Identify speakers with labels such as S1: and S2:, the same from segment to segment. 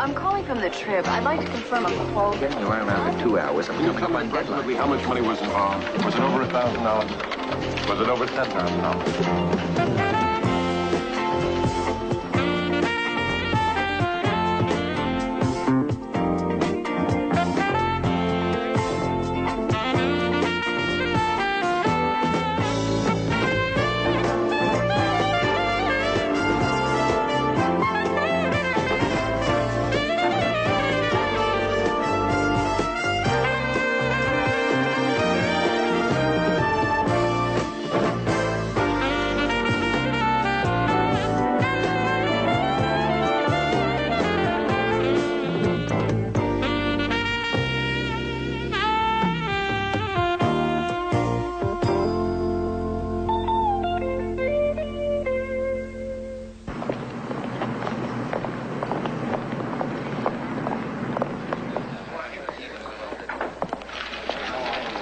S1: I'm calling from the trip. I'd like to confirm a quote.
S2: You are around in 2 hours. I'm coming up on deadline.
S3: How much money was involved? Was it over $1,000? Was it over $10,000?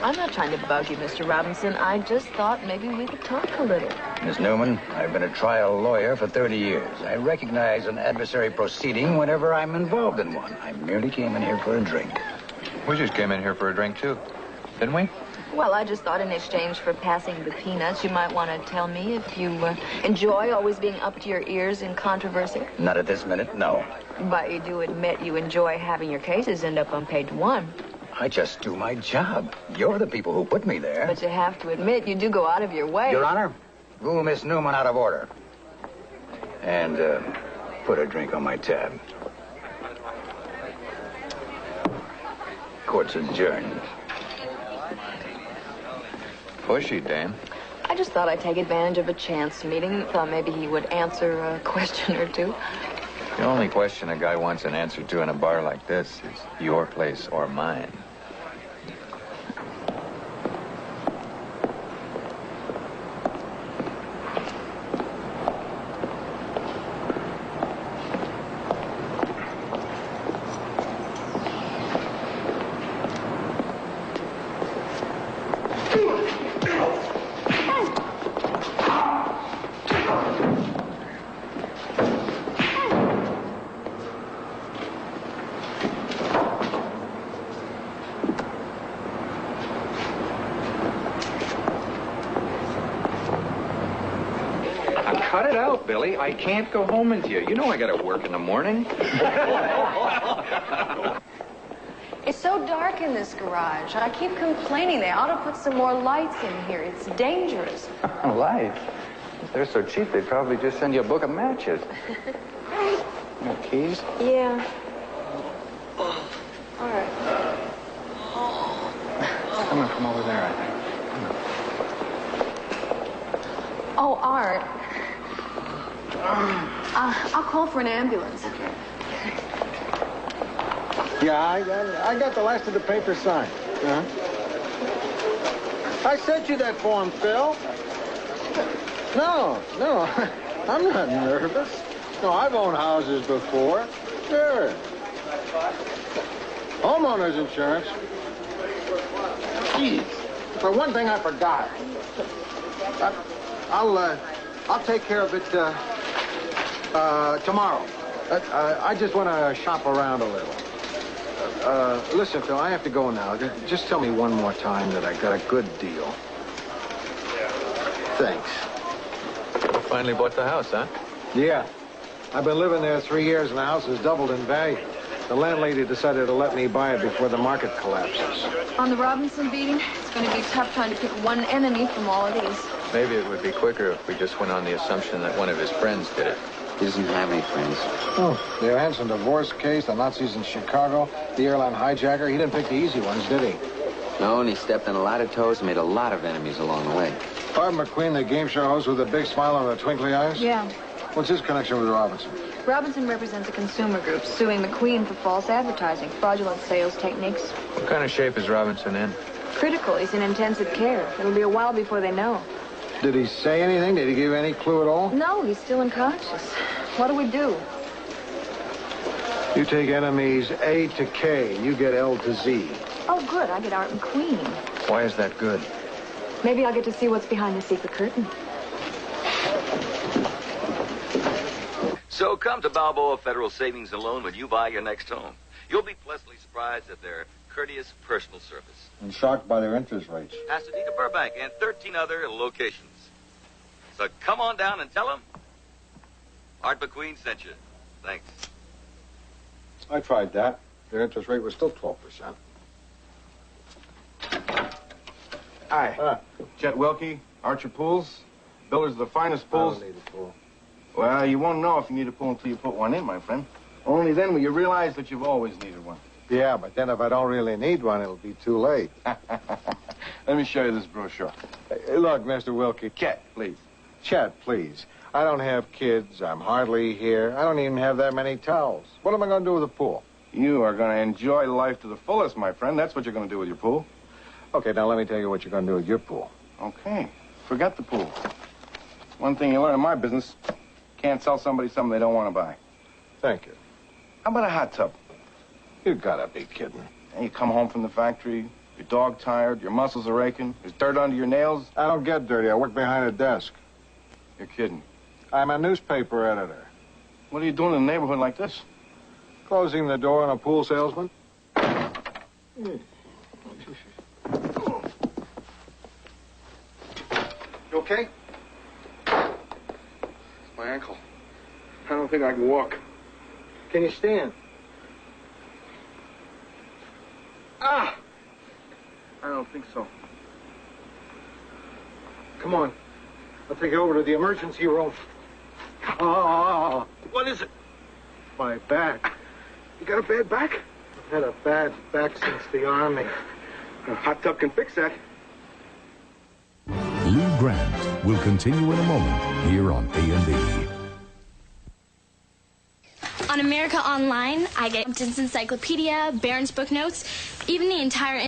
S1: I'm not trying to bug you, Mr. Robinson. I just thought maybe we could talk a little.
S4: Miss Newman, I've been a trial lawyer for 30 years. I recognize an adversary proceeding whenever I'm involved in one. I merely came in here for a drink.
S2: We just came in here for a drink, too. Didn't we?
S1: Well, I just thought in exchange for passing the peanuts, you might want to tell me if you enjoy always being up to your ears in controversy.
S4: Not at this minute, no.
S1: But you do admit you enjoy having your cases end up on page 1.
S4: I just do my job. You're the people who put me there.
S1: But you have to admit you do go out of your way.
S4: Your Honor, rule Miss Newman out of order. And put a drink on my tab. Court's adjourned.
S2: Pushy, dame.
S1: I just thought I'd take advantage of a chance meeting. Thought maybe he would answer a question or two.
S2: The only question a guy wants an answer to in a bar like this is your place or mine.
S5: Cut it out, Billy. I can't go home with you. You know I gotta work in the morning.
S6: It's so dark in this garage. I keep complaining they ought to put some more lights in here. It's dangerous.
S5: Lights? If they're so cheap, they'd probably just send you a book of matches. No keys?
S6: Yeah. All right.
S5: It's coming from over there, I think.
S6: Oh, Art. I'll call for an ambulance.
S7: Yeah, I got the last of the paper signed. I sent you that form, Phil. No, I'm not nervous. No, I've owned houses before. Sure. Homeowner's insurance. Jeez. But one thing I forgot. I'll take care of it tomorrow. I just want to shop around a little. Listen, Phil, I have to go now. Just tell me one more time that I got a good deal. Thanks.
S2: You finally bought the house, huh?
S7: Yeah. I've been living there 3 years, and the house has doubled in value. The landlady decided to let me buy it before the market collapses.
S6: On the Robinson beating, it's going to be tough trying to pick one enemy from all of these.
S2: Maybe it would be quicker if we just went on the assumption that one of his friends did it. He doesn't have any friends.
S7: Oh, the Hanson divorce case, the Nazis in Chicago, the airline hijacker. He didn't pick the easy ones, did he?
S2: No, and he stepped on a lot of toes and made a lot of enemies along the way.
S7: Bob McQueen, the game show host with the big smile and the twinkly eyes?
S6: Yeah.
S7: What's his connection with Robinson?
S6: Robinson represents a consumer group suing McQueen for false advertising, fraudulent sales techniques.
S2: What kind of shape is Robinson in?
S6: Critical. He's in intensive care. It'll be a while before they know.
S7: Did he say anything? Did he give any clue at all?
S6: No, he's still unconscious. What do we do?
S7: You take enemies A to K. You get L to Z.
S6: Oh, good. I get Art McQueen.
S2: Why is that good?
S6: Maybe I'll get to see what's behind the secret curtain.
S8: So come to Balboa Federal Savings and Loan when you buy your next home. You'll be pleasantly surprised at their courteous personal service.
S7: And shocked by their interest rates.
S8: Pasadena, Burbank, and 13 other locations. So come on down and tell them Art McQueen sent you. Thanks.
S7: I tried that. Their interest rate was still 12%.
S3: Hi. Chet Wilkie, Archer Pools. Builders of the finest pools.
S7: I don't need a pool.
S3: Well, you won't know if you need a pool until you put one in, my friend. Only then will you realize that you've always needed one.
S7: Yeah, but then if I don't really need one, it'll be too late.
S3: Let me show you this brochure.
S7: Hey, look, Mr. Wilkie.
S3: Chet, please.
S7: Chet, please. I don't have kids. I'm hardly here. I don't even have that many towels. What am I going to do with a pool?
S3: You are going to enjoy life to the fullest, my friend. That's what you're going to do with your pool.
S7: Okay, now let me tell you what you're going to do with your pool.
S3: Okay. Forget the pool. One thing you learn in my business, can't sell somebody something they don't want to buy.
S7: Thank you.
S3: How about a hot tub?
S7: You gotta be kidding.
S3: And you come home from the factory, your dog tired, your muscles are aching, there's dirt under your nails.
S7: I don't get dirty. I work behind a desk.
S3: You're kidding.
S7: I'm a newspaper editor.
S3: What are you doing in a neighborhood like this?
S7: Closing the door on a pool salesman.
S3: You okay? It's my ankle. I don't think I can walk.
S7: Can you stand?
S3: Ah! I don't think so.
S7: Come on. I'll take you over to the emergency room. Oh,
S3: What is it?
S7: my back.
S3: You got a bad back?
S7: I've had a bad back since the Army.
S3: A hot tub can fix that.
S9: Lou Grant will continue in a moment here on A&E.
S10: On America Online, I get Hampton's Encyclopedia, Barron's Book Notes, even the entire...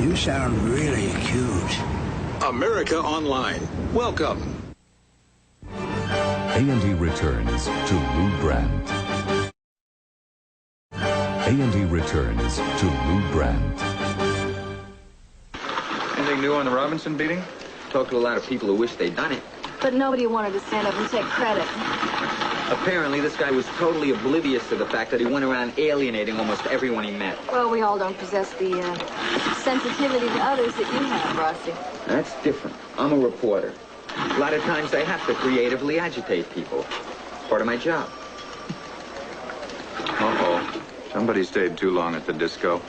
S11: You sound really cute.
S12: America Online. Welcome.
S9: A&E returns to Lou Grant. A&E returns to Lou Grant.
S2: Anything new on the Robinson beating?
S5: Talked to a lot of people who wish they'd done it.
S1: But nobody wanted to stand up and take credit.
S5: Apparently, this guy was totally oblivious to the fact that he went around alienating almost everyone he met.
S1: Well, we all don't possess the sensitivity to others that you have, Rossi.
S5: That's different. I'm a reporter. A lot of times I have to creatively agitate people. Part of my job.
S2: Uh-oh. Somebody stayed too long at the disco.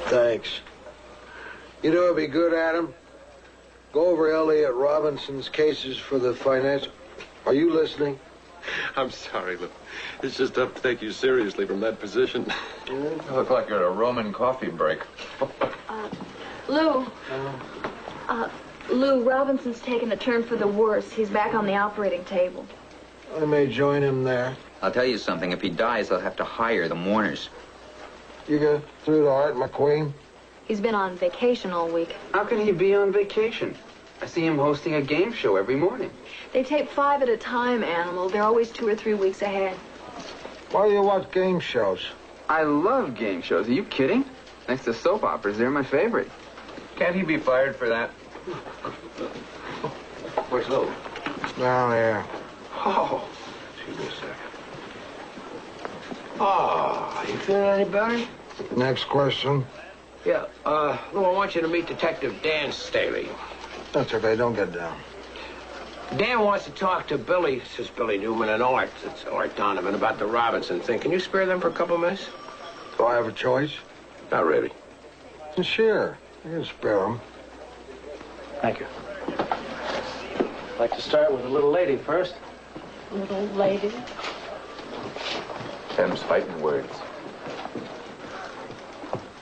S7: Thanks. You know it'd be good, Adam? Go over Elliot Robinson's cases for the finance. Are you listening?
S13: I'm sorry, Lou. It's just tough to take you seriously from that position.
S2: You look like you're at a Roman coffee break.
S1: Lou. Lou, Robinson's taken a turn for the worse. He's back on the operating table.
S7: I may join him there.
S5: I'll tell you something. If he dies, they'll have to hire the mourners.
S7: You go through to Art McQueen?
S1: He's been on vacation all week.
S5: How can he be on vacation? I see him hosting a game show every morning.
S1: They tape 5 at a time, Animal. They're always 2 or 3 weeks ahead.
S7: Why do you watch game shows?
S5: I love game shows. Are you kidding? Next to soap operas, they're my favorite.
S2: Can't he be fired for that?
S5: Where's Lou?
S7: Down there.
S5: Oh.
S7: Excuse me a second. Oh, you feeling any better? Next question.
S14: Yeah, Lou, I want you to meet Detective Dan Staley.
S7: That's okay, don't get down.
S14: Dan wants to talk to Billy, this is Billy Newman and Art, it's Art Donovan, about the Robinson thing. Can you spare them for a couple of minutes?
S7: Do I have a choice?
S14: Not really.
S7: Sure, I can spare them.
S14: Thank you. I'd like to start with a little lady first.
S1: Little lady.
S2: Them's fighting words.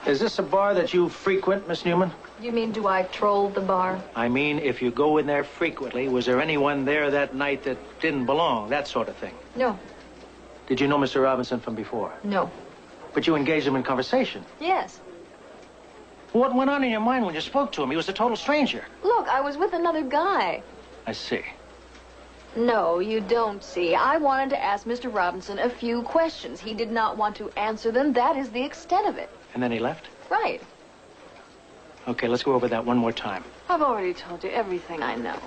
S14: Is this a bar that you frequent, Miss Newman?
S1: You mean, do I troll the bar?
S15: I mean, if you go in there frequently, was there anyone there that night that didn't belong? That sort of thing.
S1: No.
S15: Did you know Mr. Robinson from before?
S1: No.
S15: But you engaged him in conversation.
S1: Yes.
S15: What went on in your mind when you spoke to him? He was a total stranger.
S1: Look, I was with another guy.
S15: I see.
S1: No, you don't see. I wanted to ask Mr. Robinson a few questions. He did not want to answer them. That is the extent of it.
S15: And then he left?
S1: Right.
S15: Okay, let's go over that one more time.
S1: I've already told you everything I know.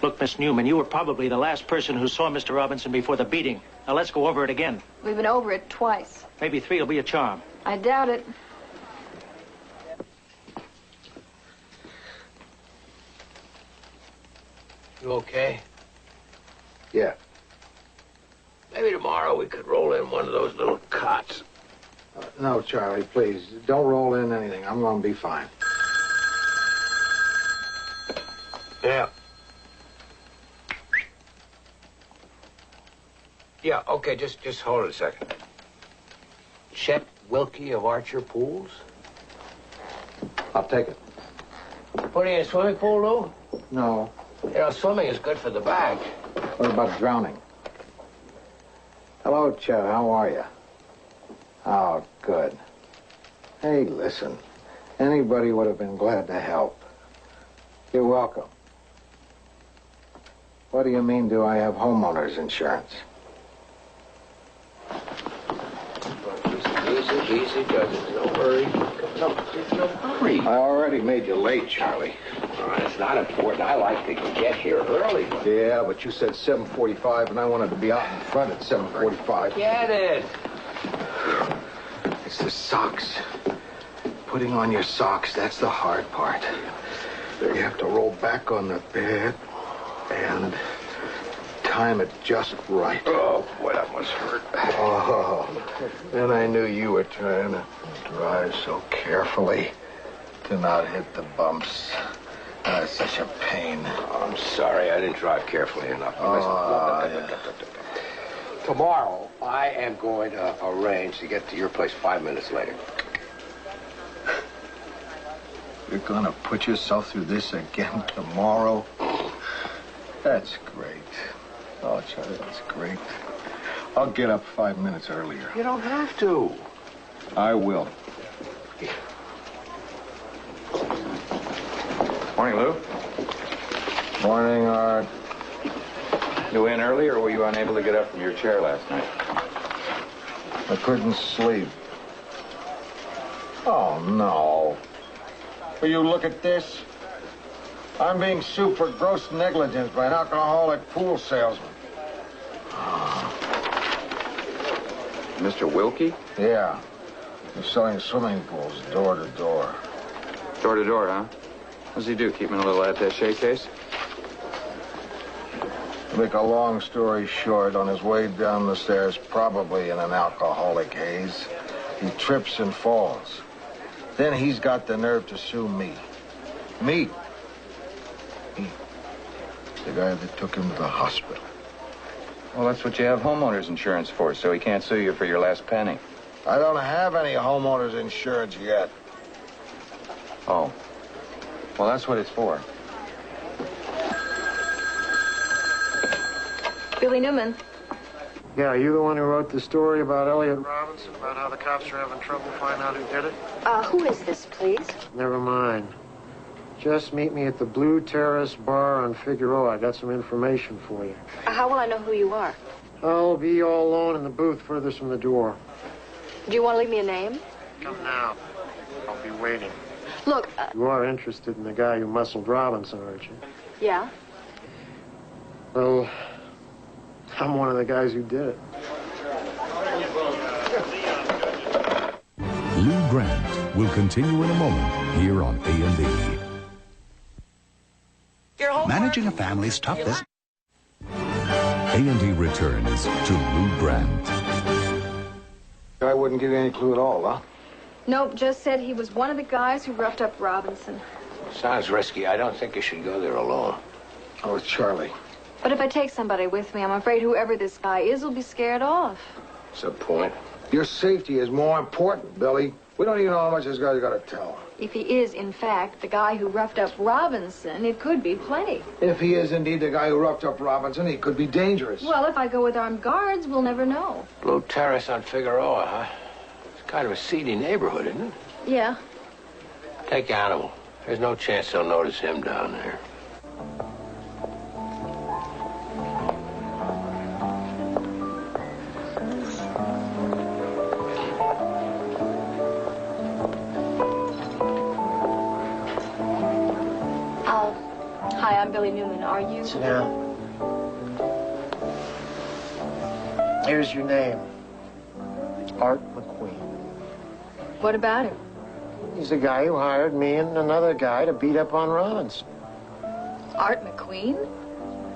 S15: Look, Miss Newman, you were probably the last person who saw Mr. Robinson before the beating. Now let's go over it again.
S1: We've been over it twice.
S15: Maybe 3 will be a charm.
S1: I doubt it.
S14: You okay?
S7: Yeah.
S14: Maybe tomorrow we could roll in one of those little cots.
S7: No, Charlie, please. Don't roll in anything. I'm going to be fine.
S14: Yeah. Yeah, okay, just hold it a second. Chet Wilkie of Archer Pools?
S7: I'll take it.
S14: Put in a swimming pool, Lou?
S7: No.
S14: You know, swimming is good for the back.
S7: What about drowning? Hello, Chet. How are you? Oh, good. Hey, listen. Anybody would have been glad to help. You're welcome. What do you mean, do I have homeowner's insurance?
S14: Easy does it. No hurry. No, there's no hurry.
S7: I already made you late, Charlie.
S14: It's not important. I like to get here early.
S7: Yeah, but you said 7:45, and I wanted to be out in front at 7:45.
S14: Get it.
S7: It's the socks. Putting on your socks, that's the hard part. You have to roll back on the bed and time it just right.
S14: Oh, boy, that must hurt.
S7: Oh, and I knew you were trying to drive so carefully to not hit the bumps. It's such a pain.
S14: Oh, I'm sorry. I didn't drive carefully enough.
S7: Yeah.
S14: Tomorrow, I am going to arrange to get to your place 5 minutes later.
S7: You're going to put yourself through this again tomorrow? That's great. Oh, Charlie, that's great. I'll get up 5 minutes earlier.
S14: You don't have to.
S7: I will.
S2: Morning, Lou.
S7: Morning, Art.
S2: You in early, or were you unable to get up from your chair last night?
S7: I couldn't sleep. Oh, no. Will you look at this? I'm being sued for gross negligence by an alcoholic pool salesman.
S2: Mr. Wilkie?
S7: Yeah. He's selling swimming pools door to door.
S2: Door to door, huh? What does he do, keep him in a little attaché case?
S7: To make a long story short, on his way down the stairs, probably in an alcoholic haze, he trips and falls. Then he's got the nerve to sue me. Me. Me. The guy that took him to the hospital.
S2: Well, that's what you have homeowner's insurance for, so he can't sue you for your last penny.
S7: I don't have any homeowner's insurance yet.
S2: Oh. Well, that's what it's for.
S1: Billy Newman.
S7: Yeah, are you the one who wrote the story about Elliot Robinson, about how the cops are having trouble finding out who did it?
S1: Who is this, please?
S7: Never mind. Just meet me at the Blue Terrace Bar on Figueroa. I got some information for you.
S1: How will I know who you are?
S7: I'll be all alone in the booth furthest from the door.
S1: Do you want to leave me a name?
S7: Come now. I'll be waiting.
S1: Look,
S7: You are interested in the guy who muscled Robinson, aren't you?
S1: Yeah?
S7: Well, I'm one of the guys who did it.
S9: Lou Grant will continue in a moment here on A&E.
S11: Managing a family's tough this.
S9: A&E returns to Lou Grant.
S7: I wouldn't give you any clue at all, huh?
S6: Nope, just said he was one of the guys who roughed up Robinson.
S14: Sounds risky. I don't think you should go there alone.
S7: Oh, it's Charlie.
S6: But if I take somebody with me, I'm afraid whoever this guy is will be scared off.
S14: What's the point?
S7: Your safety is more important, Billy. We don't even know how much this guy's got to tell.
S6: If he is, in fact, the guy who roughed up Robinson, it could be plenty.
S7: If he is indeed the guy who roughed up Robinson, he could be dangerous.
S6: Well, if I go with armed guards, we'll never know.
S14: Blue Terrace on Figueroa, huh? It's kind of a seedy neighborhood, isn't it?
S6: Yeah.
S14: Take Animal. There's no chance they'll notice him down there.
S6: Hi, I'm Billy Newman. Are you?
S15: Sit down. Here's your name. Art McQueen.
S6: What about him?
S15: He's the guy who hired me and another guy to beat up on Robinson.
S6: Art McQueen?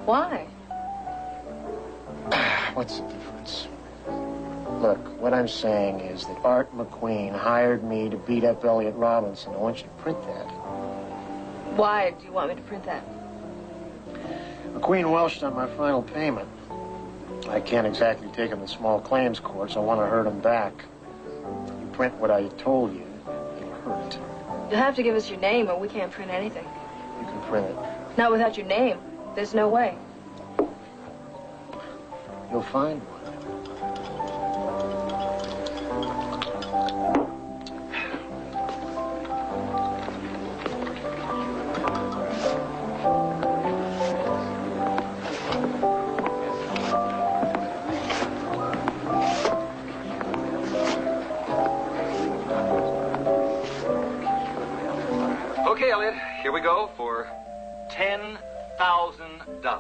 S6: Why?
S15: What's the difference? Look, what I'm saying is that Art McQueen hired me to beat up Elliot Robinson. I want you to print that.
S6: Why do you want me to print that?
S15: McQueen welched on my final payment. I can't exactly take him to small claims court, so I want to hurt him back. You print what I told you, you'll hurt it.
S6: You'll have to give us your name or we can't print anything.
S15: You can print it.
S6: Not without your name. There's no way.
S15: You'll find one.
S8: Okay, Elliot, here we go for $10,000.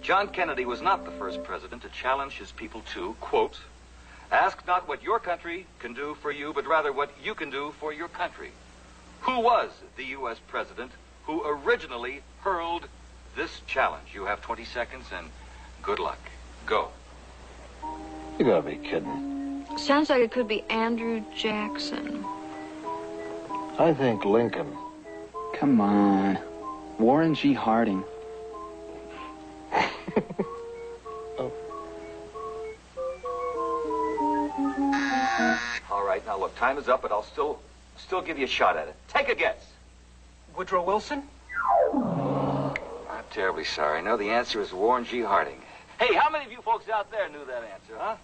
S8: John Kennedy was not the first president to challenge his people to, quote, ask not what your country can do for you, but rather what you can do for your country. Who was the U.S. president who originally hurled this challenge? You have 20 seconds and good luck. Go.
S7: You gotta be kidding.
S6: Sounds like it could be Andrew Jackson.
S7: I think Lincoln.
S5: Come on. Warren G. Harding.
S8: All right, now look, time is up, but I'll still give you a shot at it. Take a guess.
S14: Woodrow Wilson?
S8: I'm terribly sorry. No, the answer is Warren G. Harding. Hey, how many of you folks out there knew that answer, huh?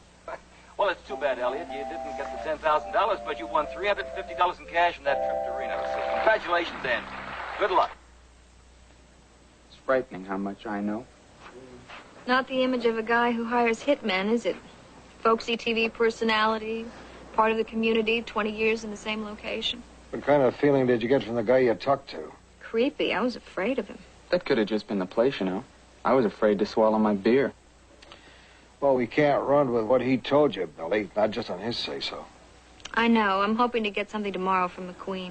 S8: Well, it's too bad, Elliot. You didn't get the $10,000, but you won $350 in cash in that trip to Reno. So congratulations, and good luck.
S5: It's frightening how much I know.
S1: Not the image of a guy who hires hitmen, is it? Folksy TV personality, part of the community, 20 years in the same location.
S7: What kind of feeling did you get from the guy you talked to?
S1: Creepy. I was afraid of him.
S5: That could have just been the place, you know. I was afraid to swallow my beer.
S7: Well, we can't run with what he told you, Billy, not just on his say-so.
S1: I know. I'm hoping to get something tomorrow from McQueen.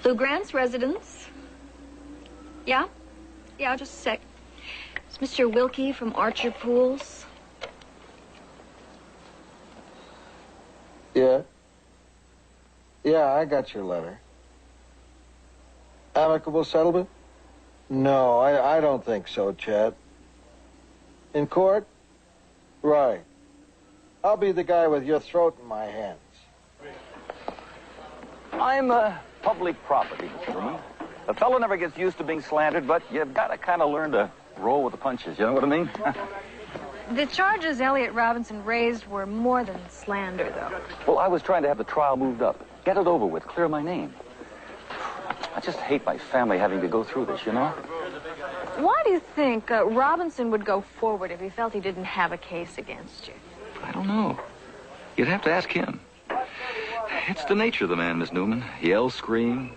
S1: Lou Grant's residence. Yeah? Yeah, just a sec. It's Mr. Wilkie from Archer Pools.
S7: Yeah? Yeah, I got your letter. Amicable settlement? No, I don't think so, Chad. In court? Right. I'll be the guy with your throat in my hands.
S8: I'm public property, Mr. Newman. A fellow never gets used to being slandered, but you've got to kind of learn to roll with the punches. You know what I mean?
S6: The charges Elliot Robinson raised were more than slander, though.
S8: Well, I was trying to have the trial moved up. Get it over with. Clear my name. I just hate my family having to go through this, you know?
S6: Why do you think Robinson would go forward if he felt he didn't have a case against you?
S8: I don't know. You'd have to ask him. It's the nature of the man, Miss Newman. Yell, scream,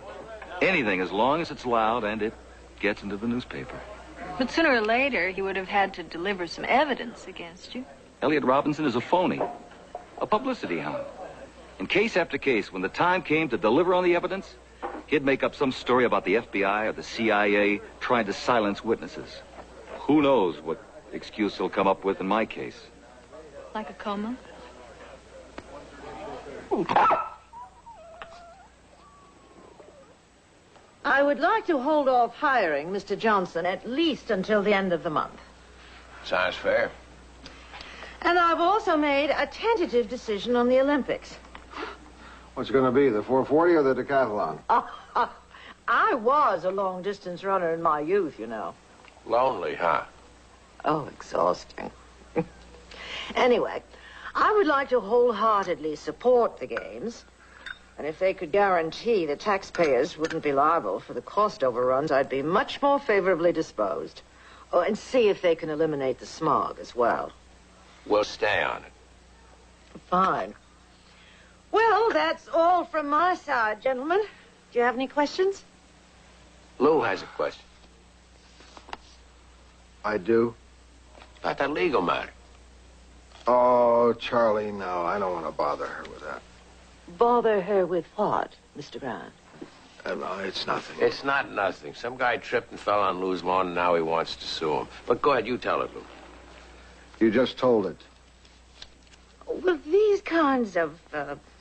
S8: anything as long as it's loud and it gets into the newspaper.
S6: But sooner or later, he would have had to deliver some evidence against you.
S8: Elliot Robinson is a phony, a publicity hound. In case after case, when the time came to deliver on the evidence, he'd make up some story about the FBI or the CIA trying to silence witnesses. Who knows what excuse he'll come up with in my case.
S6: Like a coma?
S16: I would like to hold off hiring Mr. Johnson at least until the end of the month.
S14: Sounds fair.
S16: And I've also made a tentative decision on the Olympics.
S7: What's it going to be, the 440 or the decathlon?
S16: I was a long-distance runner in my youth, you know.
S14: Lonely, huh?
S16: Oh, exhausting. Anyway, I would like to wholeheartedly support the games. And if they could guarantee the taxpayers wouldn't be liable for the cost overruns, I'd be much more favorably disposed. Oh, and see if they can eliminate the smog as well.
S14: We'll stay on it.
S16: Fine. Well, that's all from my side, gentlemen. Do you have any questions?
S14: Lou has a question.
S7: I do?
S14: About that legal matter.
S7: Oh, Charlie, no. I don't want to bother her with that.
S16: Bother her with what, Mr. Grant?
S7: No, it's nothing.
S14: It's not nothing. Some guy tripped and fell on Lou's lawn, and now he wants to sue him. But go ahead, you tell it, Lou.
S7: You just told it.
S16: With these kinds of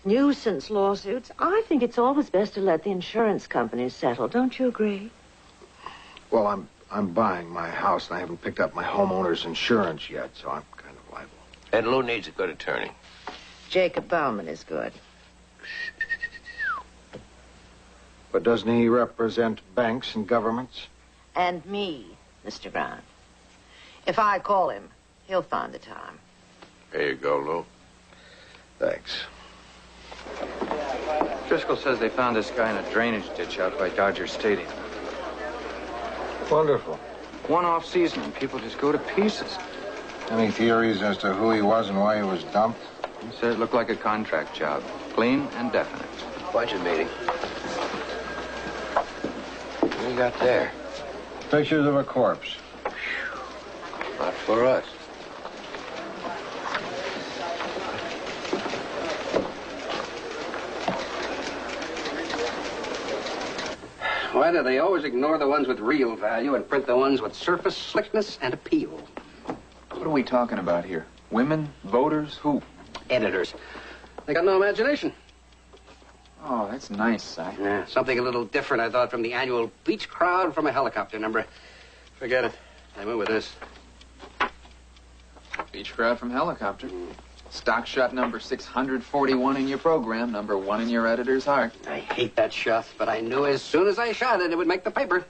S16: nuisance lawsuits, I think it's always best to let the insurance companies settle. Don't you agree?
S7: Well, I'm buying my house, and I haven't picked up my homeowner's insurance yet, so I'm kind of liable.
S14: And Lou needs a good attorney.
S16: Jacob Bauman is good.
S7: But doesn't he represent banks and governments?
S16: And me, Mr. Grant. If I call him, he'll find the time.
S14: There you go, Lou.
S7: Thanks.
S2: Driscoll says they found this guy in a drainage ditch out by Dodger Stadium.
S7: Wonderful.
S2: One off-season, and people just go to pieces.
S7: Any theories as to who he was and why he was dumped?
S2: He said it looked like a contract job. Clean and definite.
S14: Budget meeting. What do you got there?
S7: Pictures of a corpse.
S14: Not for us.
S17: Why do they always ignore the ones with real value and print the ones with surface slickness and appeal?
S2: What are we talking about here? Women? Voters? Who?
S17: Editors. They got no imagination.
S2: Oh, that's nice, Si.
S17: Yeah, something a little different, I thought, from the annual beach crowd from a helicopter number. Forget it. I went with this.
S2: Beach crowd from helicopter. Stock shot number 641 in your program, number 1 in your editor's heart.
S17: I hate that shot, but I knew as soon as I shot it, it would make the paper.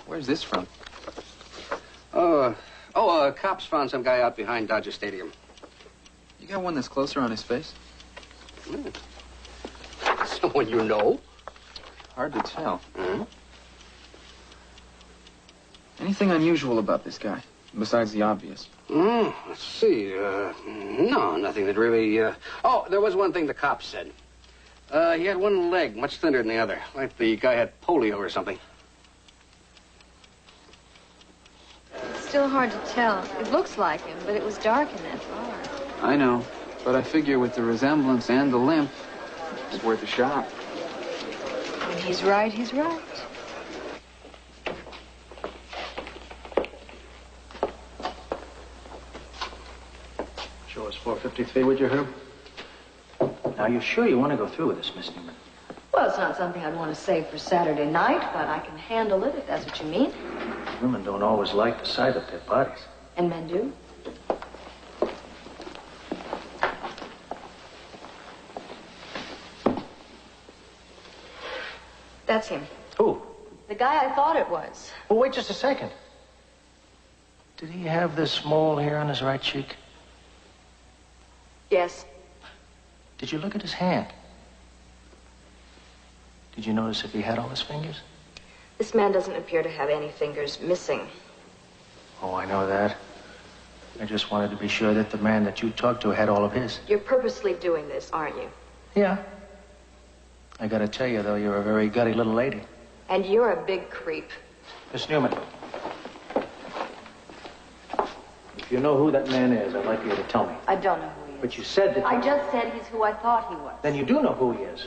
S2: Where's this from?
S17: Cops found some guy out behind Dodger Stadium.
S2: You got one that's closer on his face?
S17: Someone you know?
S2: Hard to tell. Anything unusual about this guy, besides the obvious?
S17: Let's see. No, nothing that really... there was one thing the cops said. He had one leg much thinner than the other, like the guy had polio or something.
S1: It's still hard to tell. It looks like him, but it was dark in that bar.
S2: I know, but I figure with the resemblance and the limp, it's worth a shot.
S1: When he's right, he's right.
S15: Show us 453, would you, Herb? Now, you sure you want to go through with this, Miss Newman?
S6: Well, it's not something I'd want to save for Saturday night, but I can handle it if that's what you mean.
S15: Women don't always like the sight of dead bodies.
S6: And men do. That's him.
S15: Who?
S6: The guy I thought it was.
S15: Well, wait just a second. Did he have this mole here on his right cheek?
S6: Yes.
S15: Did you look at his hand? Did you notice if he had all his fingers?
S1: This man doesn't appear to have any fingers missing.
S15: Oh, I know that. I just wanted to be sure that the man that you talked to had all of his.
S1: You're purposely doing this, aren't you?
S15: Yeah. I gotta tell you, though, you're a very gutty little lady.
S1: And you're a big creep.
S15: Miss Newman. If you know who that man is, I'd like you to tell me.
S6: I don't know who he is.
S15: But you said that...
S6: I just said he's who I thought he was.
S15: Then you do know who he is.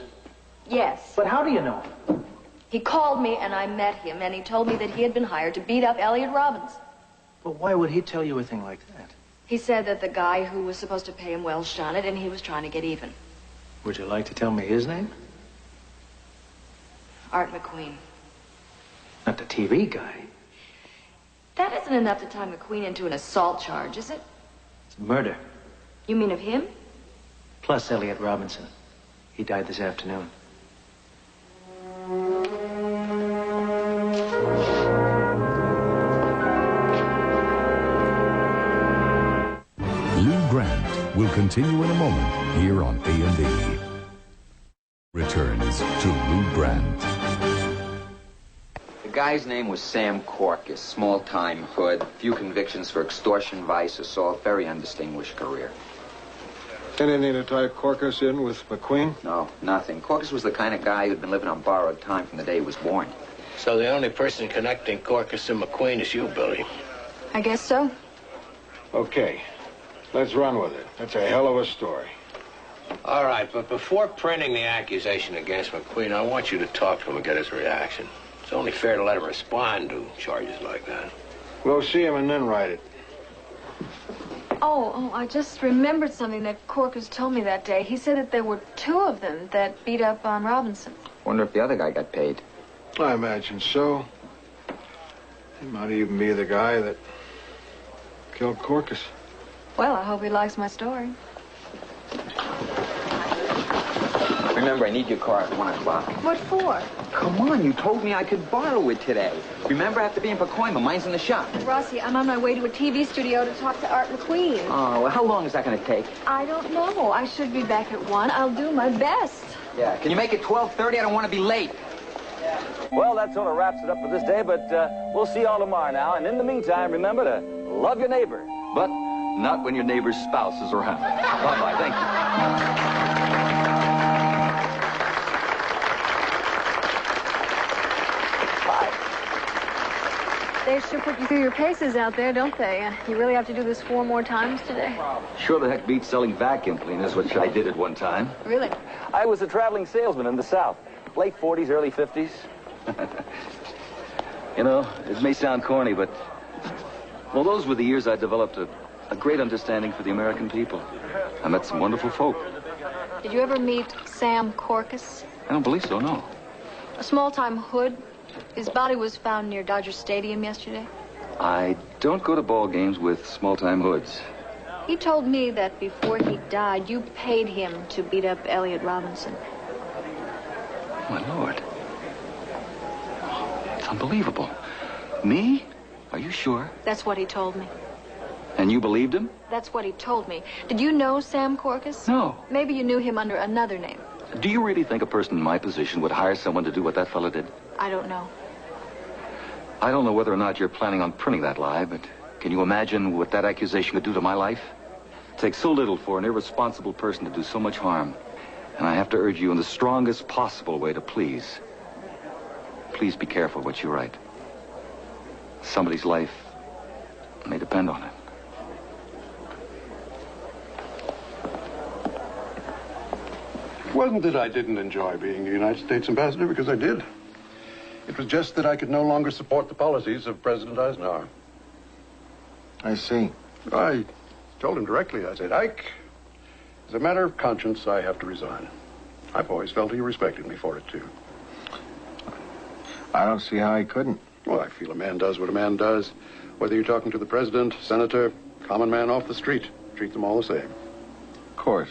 S6: Yes.
S15: But how do you know?
S6: He called me and I met him, and he told me that he had been hired to beat up Elliot Robbins.
S15: But why would he tell you a thing like that?
S6: He said that the guy who was supposed to pay him well shot it, and he was trying to get even.
S15: Would you like to tell me his name?
S6: Art McQueen.
S15: Not the TV guy.
S1: That isn't enough to tie McQueen into an assault charge, is it?
S18: Murder.
S1: You mean of him?
S18: Plus Elliot Robinson. He died this afternoon.
S9: Lou Grant will continue in a moment here on A&E. Returns to Lou Grant.
S2: The guy's name was Sam Corcus, small-time hood, few convictions for extortion, vice, assault, very undistinguished career.
S7: Anything to tie Corcus in with McQueen?
S2: No, nothing. Corcus was the kind of guy who'd been living on borrowed time from the day he was born.
S14: So the only person connecting Corcus and McQueen is you, Billy.
S1: I guess so.
S7: Okay. Let's run with it. That's a hell of a story.
S14: All right, but before printing the accusation against McQueen, I want you to talk to him and get his reaction. It's only fair to let him respond to charges like that.
S7: Go see him and then write it.
S1: Oh, I just remembered something that Corcus told me that day. He said that there were 2 of them that beat up on Robinson.
S2: Wonder if the other guy got paid.
S7: I imagine so. He might even be the guy that killed Corcus.
S1: Well, I hope he likes my story.
S2: Remember, I need your car at 1 o'clock.
S1: What for?
S2: Come on, you told me I could borrow it today. Remember, I have to be in Pacoima. Mine's in the shop.
S1: Rossi, I'm on my way to a TV studio to talk to Art McQueen.
S2: Oh, well, how long is that going to take?
S1: I don't know. I should be back at 1. I'll do my best.
S2: Yeah, can you make it 12:30? I don't want to be late.
S19: Well, that sort of wraps it up for this day, but we'll see you all tomorrow now. And in the meantime, remember to love your neighbor.
S12: But not when your neighbor's spouse is around. Bye-bye. Thank you.
S1: They sure put you through your paces out there, don't they? You really have to do this 4 more times today?
S19: Sure the heck beats selling vacuum cleaners, which I did at one time.
S1: Really?
S19: I was a traveling salesman in the South. Late 40s, early 50s. You know, it may sound corny, but... well, those were the years I developed a great understanding for the American people. I met some wonderful folk.
S1: Did you ever meet Sam Corcus?
S19: I don't believe so, no.
S1: A small-time hood. His body was found near Dodger Stadium yesterday.
S19: I don't go to ball games with small-time hoods.
S1: He told me that before he died, you paid him to beat up Elliot Robinson.
S19: My Lord. It's unbelievable. Me? Are you sure?
S1: That's what he told me.
S19: And you believed him?
S1: That's what he told me. Did you know Sam Corcus?
S19: No.
S1: Maybe you knew him under another name.
S19: Do you really think a person in my position would hire someone to do what that fellow did?
S1: I don't know.
S19: I don't know whether or not you're planning on printing that lie, but can you imagine what that accusation could do to my life? It takes so little for an irresponsible person to do so much harm. And I have to urge you in the strongest possible way to please be careful what you write. Somebody's life may depend on it.
S13: It wasn't that I didn't enjoy being the United States ambassador, because I did. It was just that I could no longer support the policies of President Eisenhower.
S7: I see.
S13: I told him directly. I said, Ike, as a matter of conscience, I have to resign. I've always felt he respected me for it, too.
S7: I don't see how he couldn't.
S13: Well, I feel a man does what a man does. Whether you're talking to the president, senator, common man off the street, treat them all the same.
S7: Of course.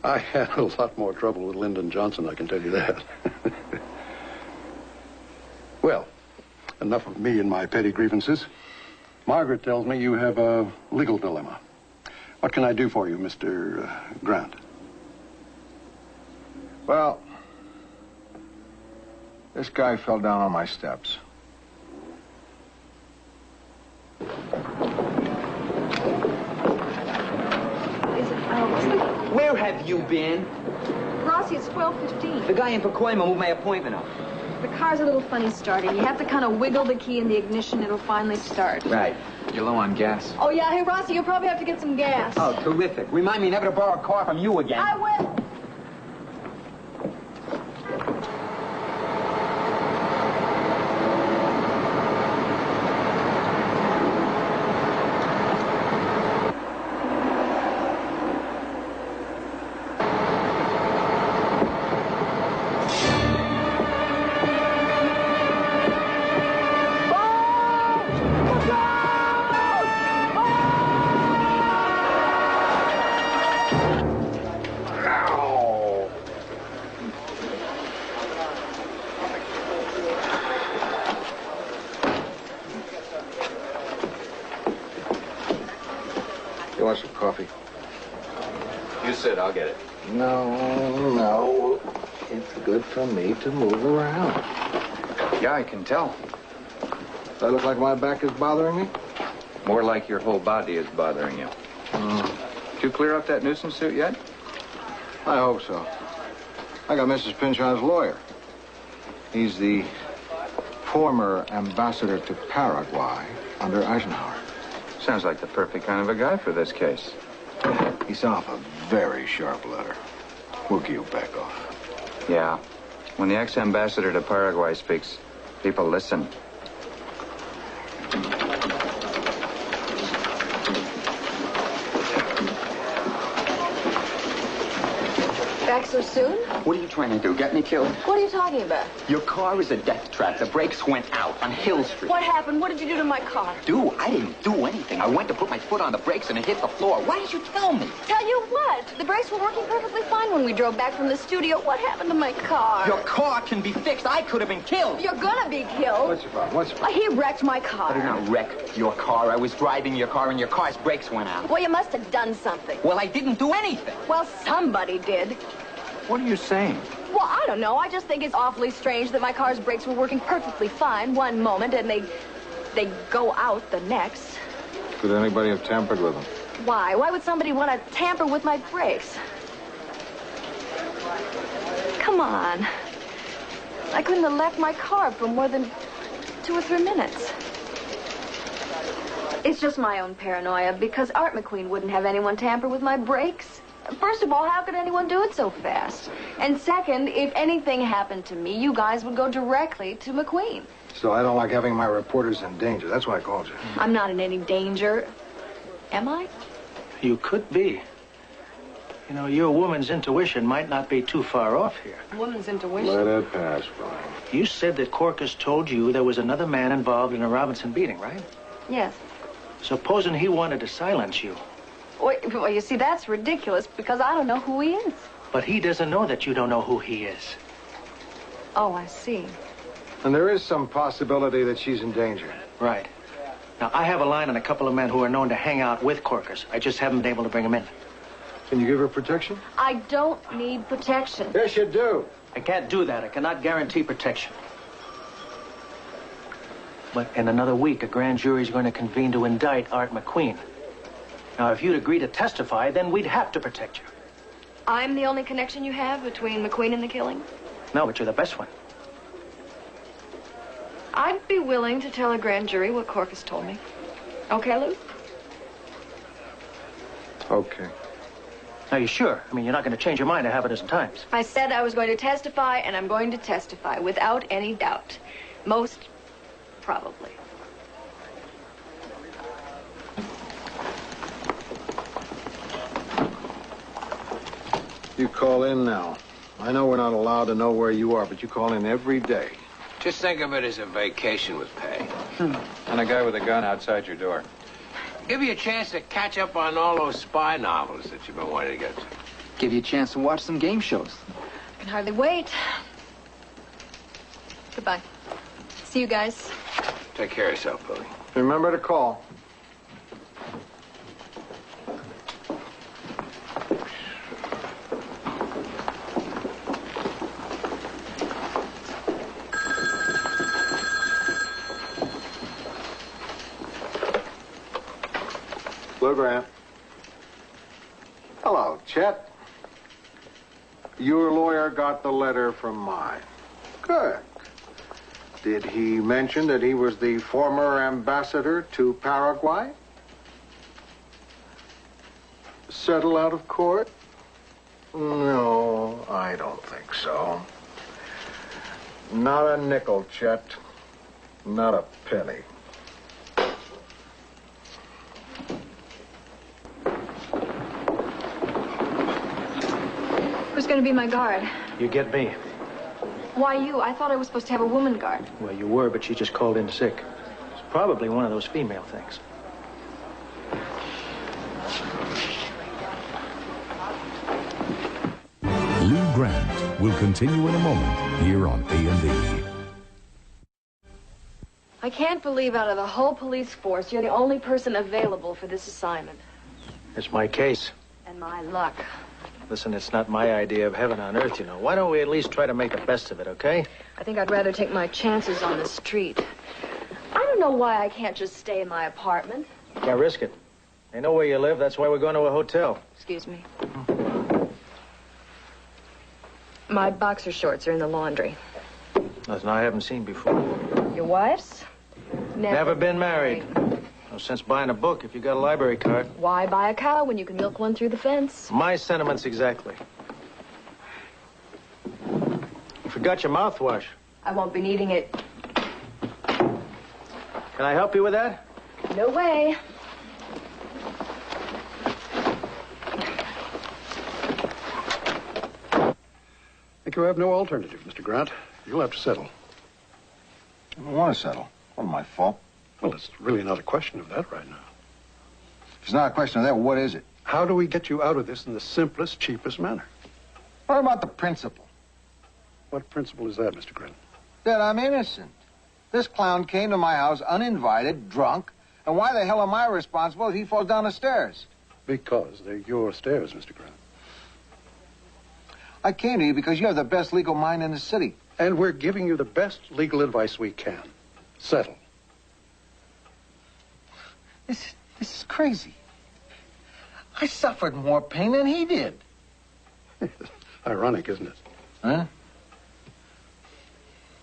S13: I had a lot more trouble with Lyndon Johnson, I can tell you that. Well, enough of me and my petty grievances. Margaret tells me you have a legal dilemma. What can I do for you, Mr. Grant?
S7: Well, this guy fell down on my steps.
S2: Where have you been?
S1: Rossi, it's 12:15.
S2: The guy in Pacoima moved my appointment up.
S1: The car's a little funny starting. You have to kind of wiggle the key in the ignition. It'll finally start.
S2: Right. You're low on gas.
S1: Oh, yeah. Hey, Rossi, you'll probably have to get some gas.
S2: Oh, terrific. Remind me never to borrow a car from you again.
S1: I will.
S7: you want some coffee?
S5: You sit, I'll get it.
S7: No. It's good for me to move around.
S2: Yeah, I can tell.
S7: Does that look like my back is bothering me?
S2: More like your whole body is bothering you. Did you clear up that nuisance suit yet?
S7: I hope so. I got Mrs. Pynchon's lawyer. He's the former ambassador to Paraguay under Eisenhower.
S2: Sounds like the perfect kind of a guy for this case.
S7: He sent off a very sharp letter. We'll give you back off.
S2: Yeah. When the ex-ambassador to Paraguay speaks, people listen.
S6: Back so soon?
S20: What are you trying to do? Get me killed?
S6: What are you talking about?
S20: Your car is a death trap. The brakes went out on Hill Street.
S6: What happened? What did you do to my car?
S20: I didn't do anything. I went to put my foot on the brakes and it hit the floor. Why did you tell me?
S6: Tell you what? The brakes were working perfectly fine when we drove back from the studio. What happened to my car?
S20: Your car can be fixed. I could have been killed.
S6: You're gonna be killed.
S7: What's your problem? What's your problem?
S6: He wrecked my car.
S20: I did not wreck your car. I was driving your car and your car's brakes went out.
S6: Well, you must have done something.
S20: Well, I didn't do anything.
S6: Well, somebody did.
S2: What are you saying?
S6: Well, I don't know. I just think it's awfully strange that my car's brakes were working perfectly fine one moment and they go out the next.
S7: Could anybody have tampered with them?
S6: Why? Why would somebody want to tamper with my brakes? Come on. I couldn't have left my car for more than 2 or 3 minutes. It's just my own paranoia because Art McQueen wouldn't have anyone tamper with my brakes. First of all, how could anyone do it so fast? And second, if anything happened to me, you guys would go directly to McQueen.
S7: So I don't like having my reporters in danger. That's why I called you.
S6: I'm not in any danger. Am I?
S15: You could be. You know, your woman's intuition might not be too far off here.
S6: Woman's intuition?
S7: Let it pass, Brian.
S15: You said that Corcus told you there was another man involved in a Robinson beating, right?
S6: Yes.
S15: Supposing he wanted to silence you.
S6: Well, you see, that's ridiculous because I don't know who he is.
S15: But he doesn't know that you don't know who he is.
S6: Oh, I see.
S7: And there is some possibility that she's in danger.
S15: Right. Now, I have a line on a couple of men who are known to hang out with Corcus. I just haven't been able to bring them in.
S7: Can you give her protection?
S6: I don't need protection.
S7: Yes, you do.
S15: I can't do that. I cannot guarantee protection. But in another week, a grand jury is going to convene to indict Art McQueen. Now, if you'd agree to testify, then we'd have to protect you.
S6: I'm the only connection you have between McQueen and the killing?
S15: No, but you're the best one.
S6: I'd be willing to tell a grand jury what Corcus told me. Okay, Lou?
S7: Okay.
S15: Are you sure? I mean, you're not going to change your mind a half a dozen times.
S6: I said I was going to testify, and I'm going to testify without any doubt. Most probably.
S7: You call in now. I know we're not allowed to know where you are, but you call in every day.
S14: Just think of it as a vacation with pay.
S5: And a guy with a gun outside your door.
S14: Give you a chance to catch up on all those spy novels that you've been wanting to get to.
S2: Give you a chance to watch some game shows.
S6: I can hardly wait. Goodbye. See you guys.
S14: Take care of yourself, Billy.
S7: Remember to call. Hello, Grant. Hello, Chet. Your lawyer got the letter from mine. Good. Did he mention that he was the former ambassador to Paraguay? Settle out of court? No, I don't think so. Not a nickel, Chet. Not a penny.
S6: Who's going to be my guard?
S15: You get me.
S6: Why you? I thought I was supposed to have a woman guard.
S15: Well, you were, but she just called in sick. It's probably one of those female things.
S9: Lou Grant will continue in a moment here on A&E.
S6: I can't believe out of the whole police force, you're the only person available for this assignment.
S15: It's my case.
S6: And my luck.
S15: Listen, it's not my idea of heaven on earth, you know. Why don't we at least try to make the best of it, okay?
S6: I think I'd rather take my chances on the street. I don't know why I can't just stay in my apartment.
S15: Can't risk it. They know where you live. That's why we're going to a hotel.
S6: Excuse me. My boxer shorts are in the laundry.
S15: Nothing I haven't seen before.
S6: Your wife's?
S15: Never been married. No sense buying a book if you got a library card.
S6: Why buy a cow when you can milk one through the fence?
S15: My sentiments exactly. You forgot your mouthwash.
S6: I won't be needing it.
S15: Can I help you with that?
S6: No way.
S13: I think you have no alternative, Mr. Grant. You'll have to settle.
S7: I don't want to settle. What, my fault?
S13: Well, it's really not a question of that right now.
S7: If it's not a question of that, what is it?
S13: How do we get you out of this in the simplest, cheapest manner?
S7: What about the principle?
S13: What principle is that, Mr. Grant?
S7: That I'm innocent. This clown came to my house uninvited, drunk, and why the hell am I responsible if he falls down the stairs?
S13: Because they're your stairs, Mr. Grant.
S7: I came to you because you have the best legal mind in the city.
S13: And we're giving you the best legal advice we can. Settle.
S7: This is crazy. I suffered more pain than he did.
S13: Ironic, isn't it?
S7: Huh?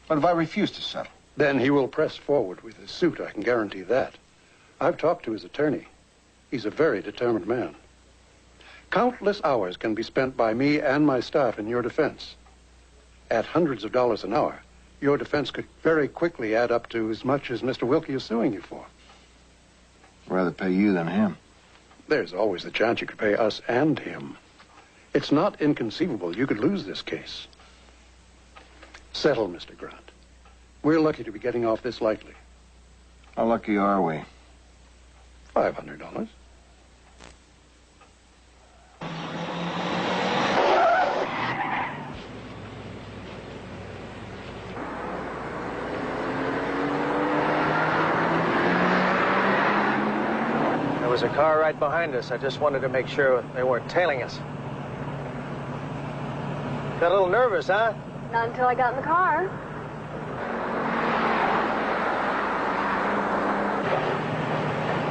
S7: What if I refuse to settle?
S13: Then he will press forward with his suit, I can guarantee that. I've talked to his attorney. He's a very determined man. Countless hours can be spent by me and my staff in your defense. At hundreds of dollars an hour, your defense could very quickly add up to as much as Mr. Wilkie is suing you for.
S7: I'd rather pay you than him.
S13: There's always the chance you could pay us and him. It's not inconceivable you could lose this case. Settle, Mr. Grant. We're lucky to be getting off this lightly.
S7: How lucky are we?
S13: $500.
S15: There was a car right behind us. I just wanted to make sure they weren't tailing us. Got a little nervous, huh?
S6: Not until I got in the car.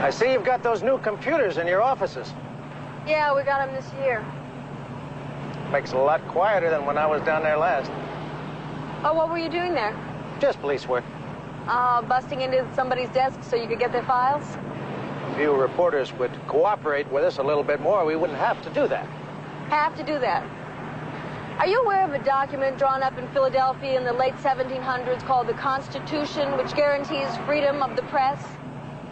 S15: I see you've got those new computers in your offices.
S6: Yeah, we got them this year.
S15: Makes it a lot quieter than when I was down there last.
S6: Oh, what were you doing there?
S15: Just police work.
S6: Busting into somebody's desk so you could get their files?
S15: If you reporters would cooperate with us a little bit more, we wouldn't have to do that.
S6: Have to do that. Are you aware of a document drawn up in Philadelphia in the late 1700s called the Constitution, which guarantees freedom of the press?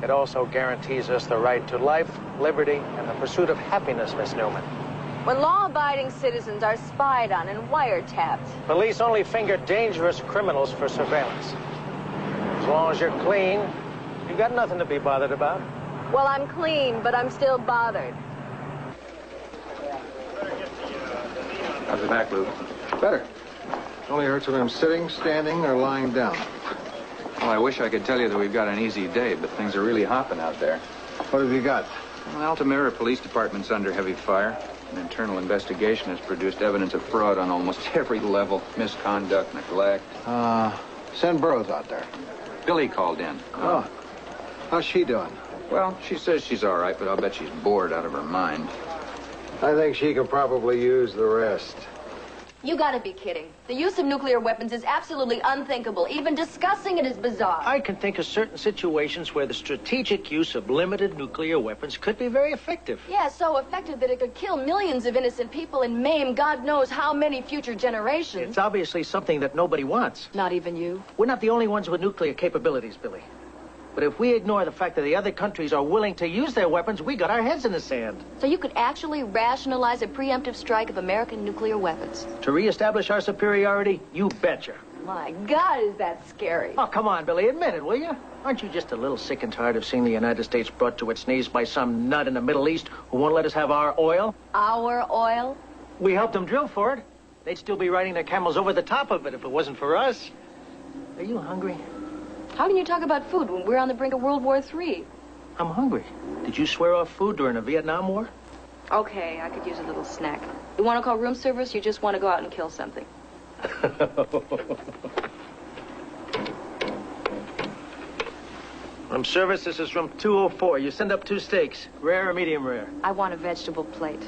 S15: It also guarantees us the right to life, liberty, and the pursuit of happiness, Miss Newman.
S6: When law-abiding citizens are spied on and wiretapped.
S15: Police only finger dangerous criminals for surveillance. As long as you're clean, you've got nothing to be bothered about.
S6: Well, I'm clean, but I'm still bothered.
S3: How's the back, Lou? Better. Only hurts when I'm sitting, standing, or lying down.
S2: Well, I wish I could tell you that we've got an easy day, but things are really hopping out there.
S3: What have you got?
S2: Well, Altamira Police Department's under heavy fire. An internal investigation has produced evidence of fraud on almost every level. Misconduct, neglect.
S3: Send Burroughs out there.
S2: Billy called in.
S3: Oh. How's she doing?
S2: Well, she says she's all right, but I'll bet she's bored out of her mind.
S7: I think she could probably use the rest.
S6: You gotta be kidding. The use of nuclear weapons is absolutely unthinkable. Even discussing it is bizarre.
S15: I can think of certain situations where the strategic use of limited nuclear weapons could be very effective.
S6: Yeah, so effective that it could kill millions of innocent people and maim God knows how many future generations.
S15: It's obviously something that nobody wants.
S6: Not even you.
S15: We're not the only ones with nuclear capabilities, Billy. But if we ignore the fact that the other countries are willing to use their weapons, we got our heads in the sand.
S6: So you could actually rationalize a preemptive strike of American nuclear weapons?
S15: To reestablish our superiority, you betcha.
S6: My God, is that scary.
S15: Oh, come on, Billy, admit it, will you? Aren't you just a little sick and tired of seeing the United States brought to its knees by some nut in the Middle East who won't let us have our oil?
S6: Our oil?
S15: We helped them drill for it. They'd still be riding their camels over the top of it if it wasn't for us. Are you hungry?
S6: How can you talk about food when we're on the brink of World War III?
S18: I'm hungry. Did you swear off food during the Vietnam War?
S6: Okay, I could use a little snack. You want to call room service? You just want to go out and kill something?
S18: Room service, this is room 204. You send up 2 steaks, rare or medium rare?
S6: I want a vegetable plate.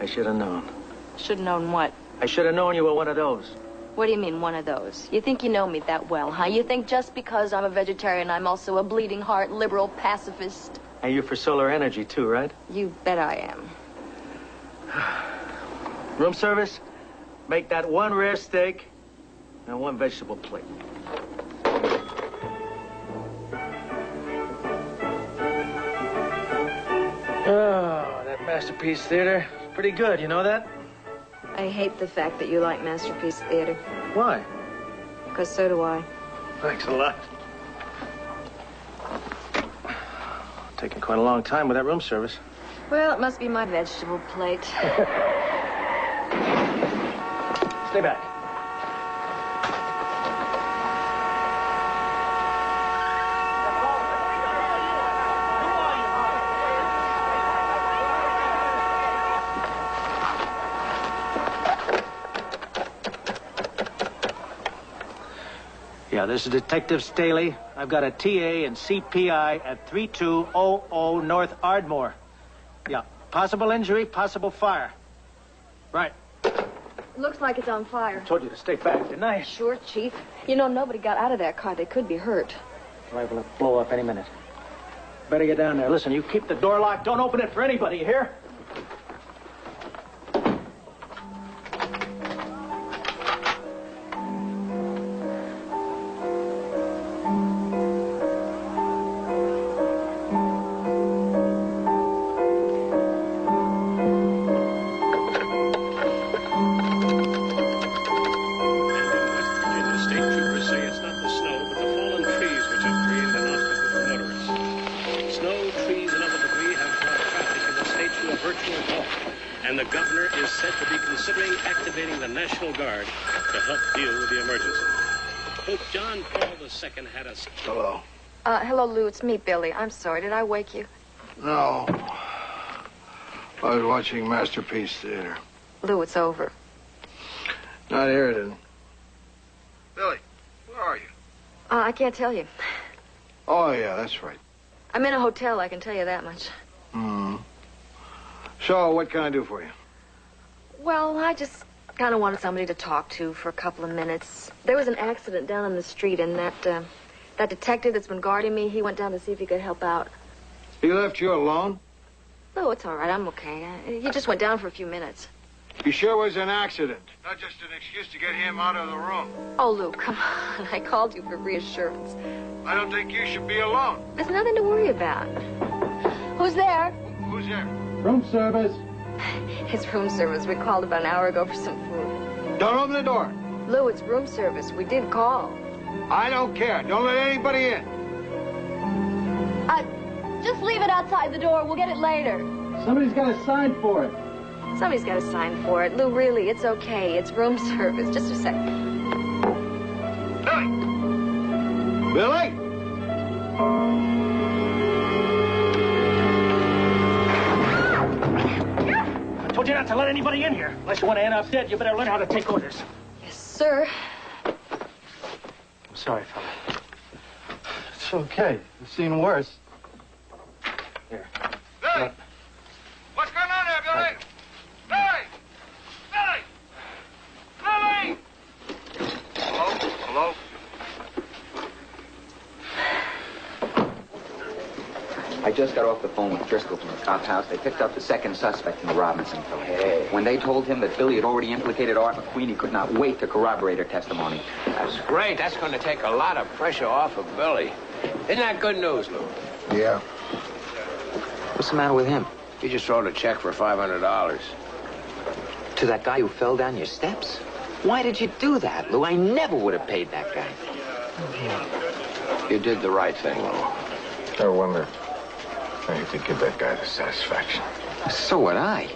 S18: I should have known.
S6: Should have known what?
S18: I should have known you were one of those.
S6: What do you mean, one of those? You think you know me that well, huh? You think just because I'm a vegetarian, I'm also a bleeding heart, liberal pacifist?
S18: And you're for solar energy, too, right?
S6: You bet I am.
S18: Room service, make that 1 rare steak and 1 vegetable plate. Oh, that Masterpiece Theater. Pretty good, you know that?
S6: I hate the fact that you like Masterpiece Theater.
S18: Why?
S6: Because so do I.
S18: Thanks a lot. Taking quite a long time with that room service.
S6: Well, it must be my vegetable plate.
S18: Stay back. Yeah, this is Detective Staley. I've got a TA and CPI at 3200 North Ardmore. Yeah, possible injury, possible fire. Right.
S6: Looks like it's on fire.
S18: I told you to stay back, didn't I?
S6: Sure, Chief. You know, nobody got out of that car. They could be hurt.
S18: Liable to blow up any minute. Better get down there. Listen, you keep the door locked. Don't open it for anybody, you hear?
S21: And the governor is said to be considering activating the National Guard to help deal with the emergency. Pope John Paul II had us.
S7: Hello.
S6: Hello, Lou. It's me, Billy. I'm sorry. Did I wake you?
S7: No. I was watching Masterpiece Theater.
S6: Lou, it's over.
S7: Not here, then. Billy, where are you?
S6: I can't tell you.
S7: Oh, yeah, that's right.
S6: I'm in a hotel, I can tell you that much.
S7: Hmm. So, what can I do for you?
S6: Well, I just kind of wanted somebody to talk to for a couple of minutes. There was an accident down on the street, and that detective that's been guarding me, he went down to see if he could help out.
S7: He left you alone?
S6: Oh, it's all right. I'm okay. He just went down for a few minutes.
S7: You sure it was an accident? Not just an excuse to get him out of the room.
S6: Oh, Lou, come on. I called you for reassurance.
S7: I don't think you should be alone.
S6: There's nothing to worry about. Who's there?
S7: Who's there?
S13: Room service.
S6: It's room service. We called about an hour ago for some food.
S7: Don't open the door.
S6: Lou, it's room service. We did call.
S7: I don't care. Don't let anybody in.
S6: Just leave it outside the door. We'll get it later.
S13: Somebody's got a sign for it.
S6: Somebody's got a sign for it. Lou, really, it's okay. It's room service. Just a second.
S7: Billy?
S18: I told you not to let anybody in here. Unless you want to end up dead, you better learn how to take orders.
S6: Yes, sir.
S18: I'm sorry, fella.
S13: It's okay. I've seen worse.
S18: Here.
S7: Billy! What's going on there, Billy? Billy! Billy! Billy! Hello? Hello?
S20: I just got off the phone with Driscoll from the cop house. They picked up the second suspect in the Robinson killing. Hey. When they told him that Billy had already implicated Art McQueen, he could not wait to corroborate her testimony.
S14: That's great. That's going to take a lot of pressure off of Billy. Isn't that good news, Lou?
S7: Yeah.
S20: What's the matter with him?
S14: He just wrote a check for $500.
S20: To that guy who fell down your steps? Why did you do that, Lou? I never would have paid that guy.
S14: You did the right thing, Lou.
S7: I wonder if you could give that guy the satisfaction.
S20: So would I.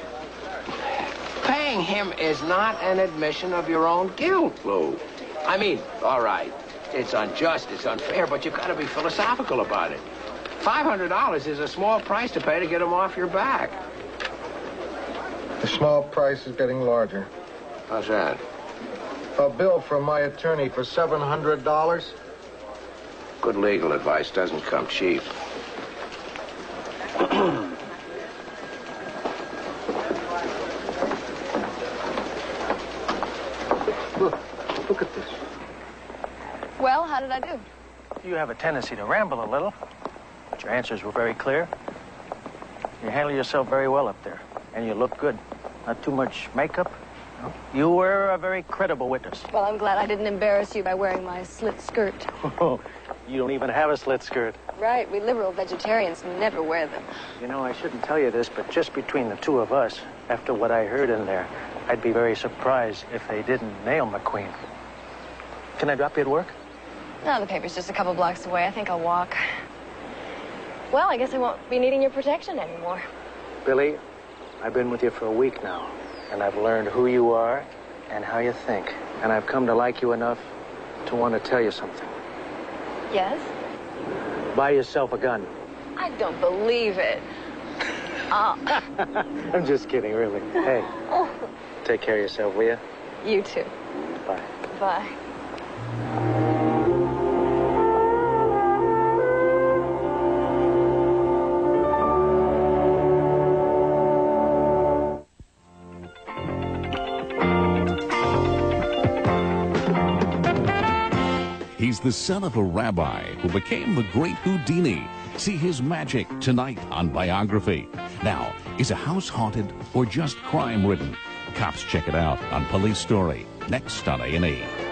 S14: Paying him is not an admission of your own guilt, Lou. I mean, all right, it's unjust, it's unfair, but you've got to be philosophical about it. $500 is a small price to pay to get him off your back.
S7: The small price is getting larger.
S14: How's that?
S7: A bill from my attorney for $700.
S14: Good legal advice doesn't come cheap.
S7: Look at this.
S6: Well, how did I do?
S18: You have a tendency to ramble a little, but your answers were very clear. You handle yourself very well up there, and you look good. Not too much makeup. No. You were a very credible witness.
S6: Well, I'm glad I didn't embarrass you by wearing my slit skirt.
S18: You don't even have a slit skirt.
S6: Right, we liberal vegetarians never wear them.
S18: You know, I shouldn't tell you this, but just between the two of us, after what I heard in there, I'd be very surprised if they didn't nail McQueen. Can I drop you at work?
S6: No, the paper's just a couple blocks away. I think I'll walk. Well, I guess I won't be needing your protection anymore.
S18: Billy, I've been with you for a week now, and I've learned who you are and how you think. And I've come to like you enough to want to tell you something.
S6: Yes?
S18: Buy yourself a gun.
S6: I don't believe it.
S18: I'm just kidding, really. Hey, take care of yourself, will you?
S6: You too.
S18: Bye.
S6: Bye.
S9: He's the son of a rabbi who became the great Houdini. See his magic tonight on Biography. Now, is a house haunted or just crime-ridden? Cops check it out on Police Story, next on A&E.